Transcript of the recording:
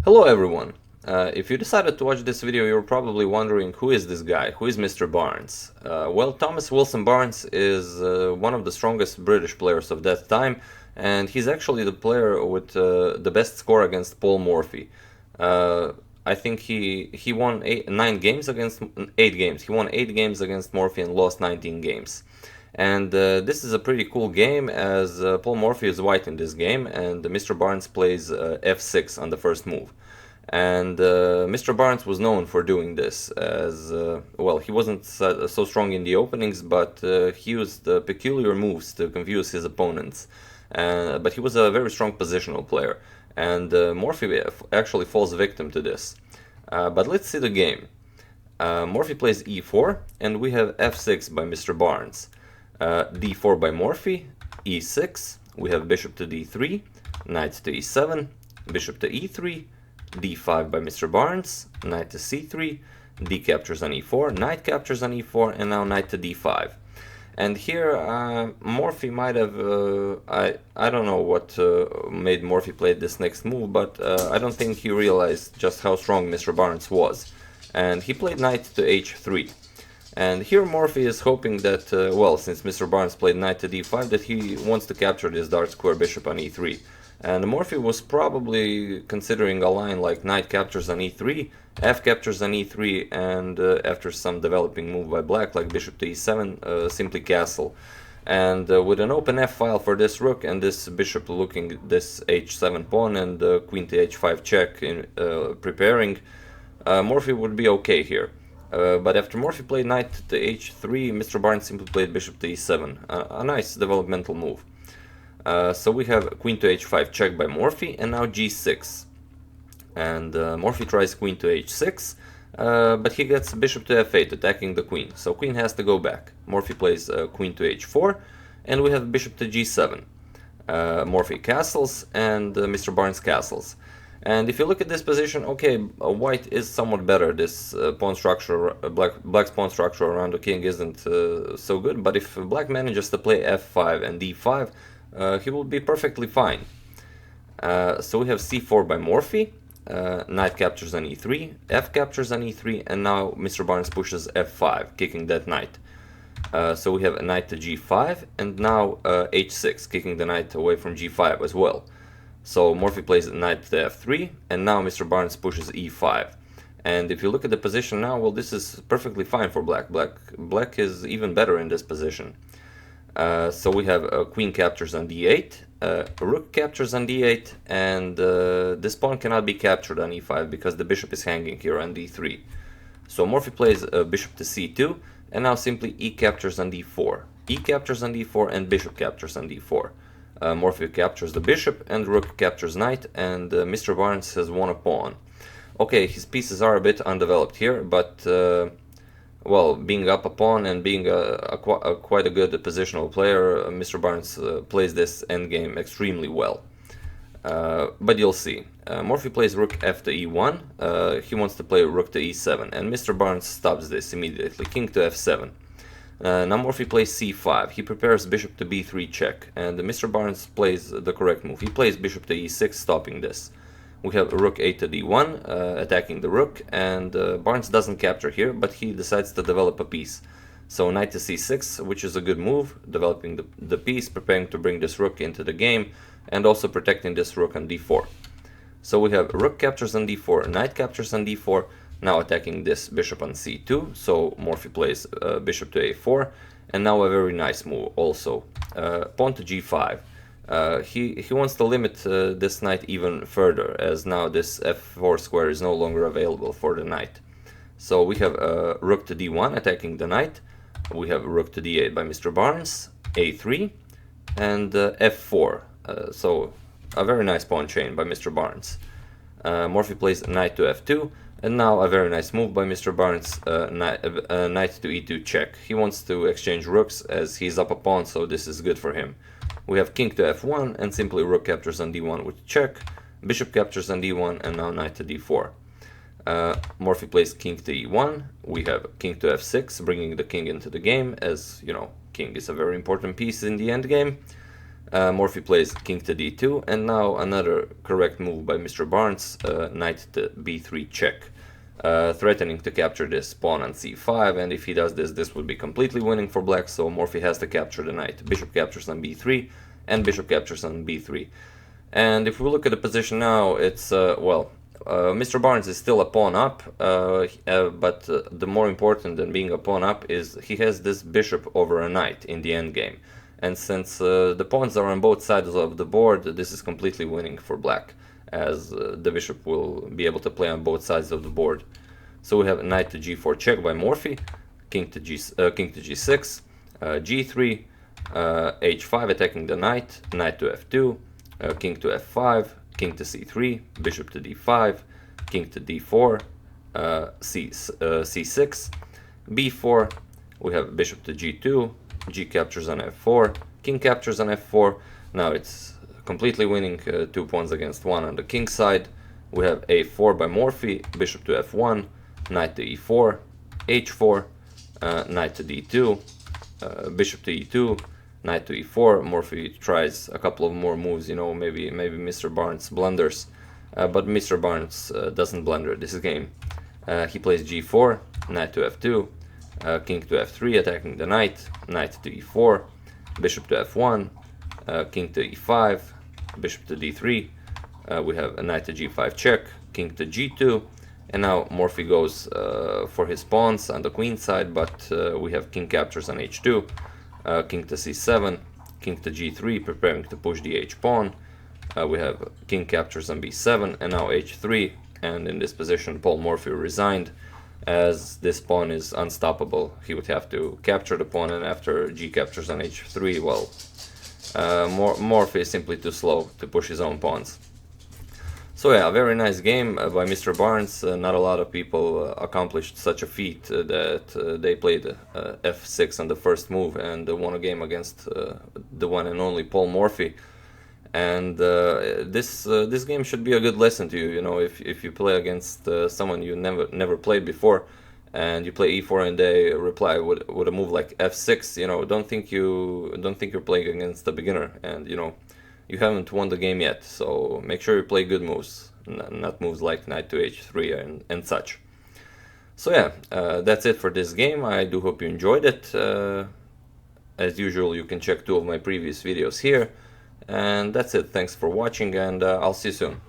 Hello everyone! If you decided to watch this video, you're probably wondering who is this guy, who is Mr. Barnes? Well, Thomas Wilson Barnes is one of the strongest British players of that time, and he's actually the player with the best score against Paul Morphy. I think he won 8 games against 8 games. He won 8 games against Morphy and lost 19 games. And this is a pretty cool game, as Paul Morphy is white in this game, and Mr. Barnes plays f6 on the first move. And Mr. Barnes was known for doing this, as well, he wasn't so strong in the openings, but he used peculiar moves to confuse his opponents. But he was a very strong positional player, and Morphy actually falls victim to this. But let's see the game. Morphy plays e4, and we have f6 by Mr. Barnes. d4 by Morphy, e6, we have bishop to d3, knight to e7, bishop to e3, d5 by Mr. Barnes, knight to c3, d captures on e4, knight captures on e4, and now knight to d5. And here Morphy might have, I don't know what made Morphy play this next move, but I don't think he realized just how strong Mr. Barnes was. And he played knight to h3. And here Morphy is hoping that, well, since Mr. Barnes played knight to d5, that he wants to capture this dark square bishop on e3. And Morphy was probably considering a line like knight captures on e3, f captures on e3, and after some developing move by black like bishop to e7, simply castle. And with an open f file for this rook and this bishop looking this h7 pawn and queen to h5 check in preparing, Morphy would be okay here. But after Morphy played knight to h3, Mr. Barnes simply played bishop to e7, a nice developmental move. So we have queen to h5 check by Morphy, and now g6. And Morphy tries queen to h6, but he gets bishop to f8, attacking the queen. So queen has to go back. Morphy plays queen to h4, and we have bishop to g7. Morphy castles, and Mr. Barnes castles. And if you look at this position, okay, white is somewhat better. This pawn structure, black's pawn structure around the king isn't so good, but if black manages to play f5 and d5, he will be perfectly fine. So we have c4 by Morphy, knight captures on e3, f captures on e3, and now Mr. Barnes pushes f5, kicking that knight. So we have a knight to g5, and now h6, kicking the knight away from g5 as well. So Morphy plays knight to f3, and now Mr. Barnes pushes e5. And if you look at the position now, well, this is perfectly fine for black. Black is even better in this position. So we have queen captures on d8, rook captures on d8, and this pawn cannot be captured on e5 because the bishop is hanging here on d3. So Morphy plays bishop to c2, and now simply e captures on d4. E captures on d4 and bishop captures on d4. Morphy captures the bishop and rook captures knight, and Mr. Barnes has won a pawn. Okay, his pieces are a bit undeveloped here, but well, being up a pawn and being quite a good positional player, Mr. Barnes plays this endgame extremely well. But you'll see. Morphy plays rook f to e1, he wants to play rook to e7, and Mr. Barnes stops this immediately, king to f7. Now Morphy plays c5, he prepares bishop to b3 check, and Mr. Barnes plays the correct move. He plays bishop to e6, stopping this. We have rook a to d1, attacking the rook, and Barnes doesn't capture here, but he decides to develop a piece. So knight to c6, which is a good move, developing the piece, preparing to bring this rook into the game, and also protecting this rook on d4. So we have rook captures on d4, knight captures on d4, now attacking this bishop on c2, so Morphy plays bishop to a4, and now a very nice move also, pawn to g5. He wants to limit this knight even further, as now this f4 square is no longer available for the knight. So we have rook to d1 attacking the knight, we have rook to d8 by Mr. Barnes, a3, and f4, so a very nice pawn chain by Mr. Barnes. Morphy plays knight to f2, and now a very nice move by Mr. Barnes, knight to e2 check. He wants to exchange rooks as he's up a pawn, so this is good for him. We have king to f1, and simply rook captures on d1 with check, bishop captures on d1, and now knight to d4. Morphy plays king to e1, we have king to f6, bringing the king into the game, as, you know, king is a very important piece in the endgame. Morphy plays king to d2, and now another correct move by Mr. Barnes, knight to b3 check, threatening to capture this pawn on c5, and if he does this, this would be completely winning for black, so Morphy has to capture the knight. Bishop captures on b3, and bishop captures on b3. And if we look at the position now, it's, Mr. Barnes is still a pawn up, but the more important than being a pawn up is he has this bishop over a knight in the endgame. And since the pawns are on both sides of the board, this is completely winning for black, as the bishop will be able to play on both sides of the board. So we have knight to g4 check by Morphy, king to g6, g3, h5 attacking the knight, knight to f2, king to f5, king to c3, bishop to d5, king to d4, c6, b4, we have bishop to g2, g captures on f4, king captures on f4. Now it's completely winning 2 pawns against 1 on the king side. We have a4 by Morphy, bishop to f1, knight to e4, h4, knight to d2, bishop to e2, knight to e4. Morphy tries a couple of more moves, you know, maybe Mr. Barnes blunders, but Mr. Barnes doesn't blunder this game. He plays g4, knight to f2, king to f3 attacking the knight, knight to e4, bishop to f1, king to e5, bishop to d3, we have a knight to g5 check, king to g2, and now Morphy goes for his pawns on the queen side, but we have king captures on h2, king to c7, king to g3, preparing to push the h pawn, we have king captures on b7, and now h3, and in this position Paul Morphy resigned, as this pawn is unstoppable. He would have to capture the pawn, and after g captures on h3, well, Morphy is simply too slow to push his own pawns. So yeah, a very nice game by Mr. Barnes. Not a lot of people accomplished such a feat that they played f6 on the first move and won a game against the one and only Paul Morphy. And this game should be a good lesson to you. You know, if you play against someone you never played before, and you play e4 and they reply with a move like f6, you know, don't think you're playing against a beginner, and you know, you haven't won the game yet. So make sure you play good moves, not moves like knight to h3 and such. So yeah, that's it for this game. I do hope you enjoyed it. As usual, you can check 2 of my previous videos here. And that's it. Thanks for watching, and I'll see you soon.